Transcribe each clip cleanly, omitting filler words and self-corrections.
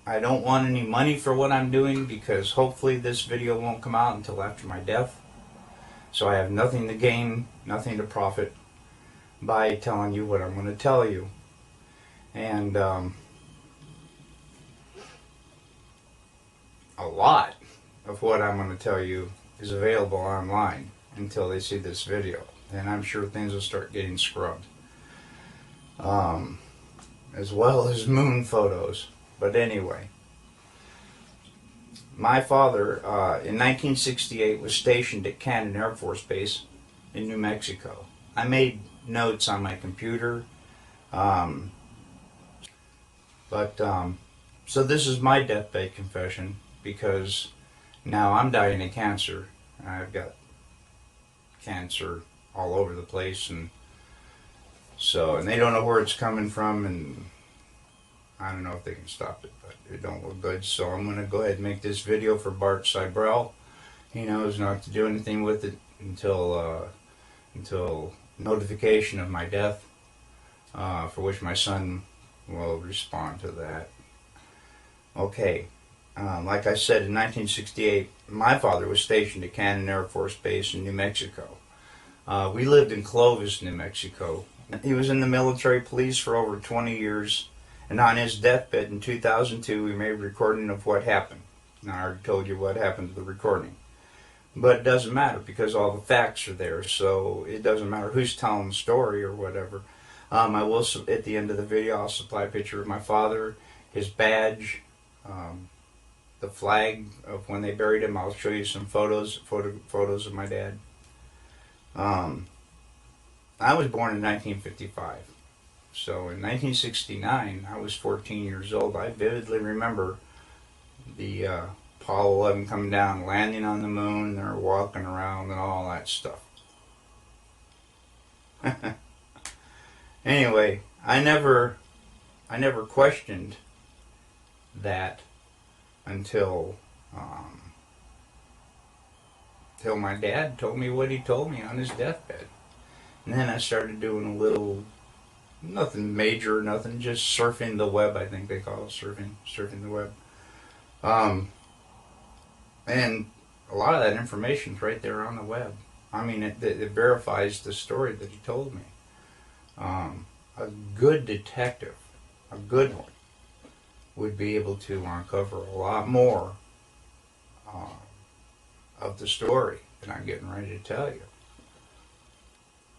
I don't want any money for what I'm doing because hopefully this video won't come out until after my death. So I have nothing to gain, nothing to profit by telling you what I'm going to tell you. And a lot of what I'm going to tell you is available online until they see this video. And I'm sure things will start getting scrubbed. As well as moon photos. But anyway, my father in 1968 was stationed at Cannon Air Force Base in New Mexico. I made notes on my computer. So this is my deathbed confession because now I'm dying of cancer. I've got cancer all over the place, and they don't know where it's coming from, and I don't know if they can stop it, but it don't look good. So I'm going to go ahead and make this video for Bart Sibrel. He knows not to do anything with it until notification of my death, for which my son will respond to that. Okay, like I said, in 1968, my father was stationed at Cannon Air Force Base in New Mexico. We lived in Clovis, New Mexico. He was in the military police for over 20 years, and on his deathbed in 2002, we made a recording of what happened. Now, I already told you what happened to the recording. But it doesn't matter because all the facts are there, so it doesn't matter who's telling the story or whatever. I will, at the end of the video, I'll supply a picture of my father, his badge, the flag of when they buried him. I'll show you some photos of my dad. I was born in 1955. So in 1969, I was 14 years old. I vividly remember the Apollo 11 coming down, landing on the moon, they're walking around and all that stuff. Anyway, I never questioned that until my dad told me what he told me on his deathbed. And then I started doing a little, nothing major, nothing, just surfing the web, I think they call it, surfing the web. And a lot of that information's right there on the web. I mean, it verifies the story that he told me. A good detective, a good one, would be able to uncover a lot more of the story that I'm getting ready to tell you.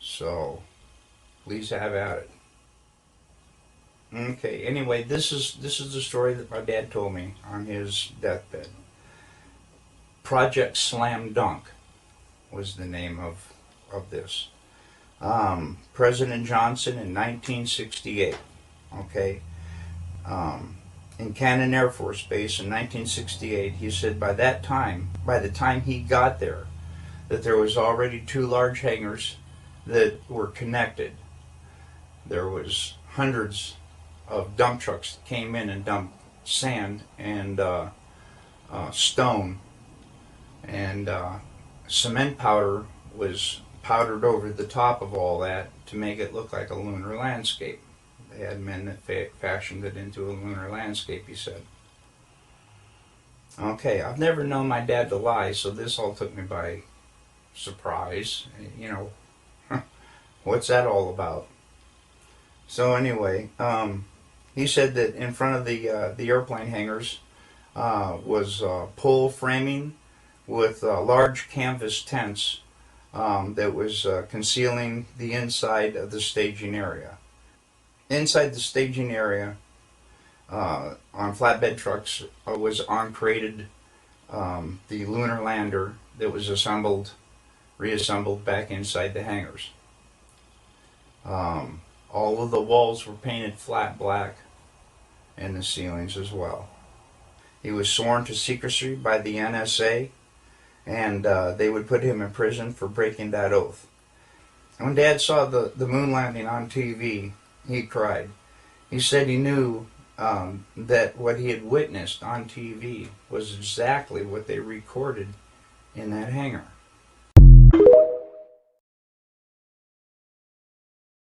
So, please have at it. Okay, anyway, this is the story that my dad told me on his deathbed. Project Slam Dunk was the name of this. President Johnson in 1968, okay, in Cannon Air Force Base in 1968, he said by the time he got there, that there was already 2 large hangars that were connected. There was hundreds of dump trucks that came in and dumped sand and stone, and cement powder was powdered over the top of all that to make it look like a lunar landscape. They had men that fashioned it into a lunar landscape, he said. Okay, I've never known my dad to lie, so this all took me by surprise. You know, what's that all about? So anyway, he said that in front of the airplane hangars was pole framing with large canvas tents that was concealing the inside of the staging area. Inside the staging area, on flatbed trucks, was uncrated the lunar lander that was reassembled back inside the hangars. All of the walls were painted flat black, and the ceilings as well. He was sworn to secrecy by the NSA, and they would put him in prison for breaking that oath. When Dad saw the moon landing on TV, he cried. He said he knew that what he had witnessed on TV was exactly what they recorded in that hangar.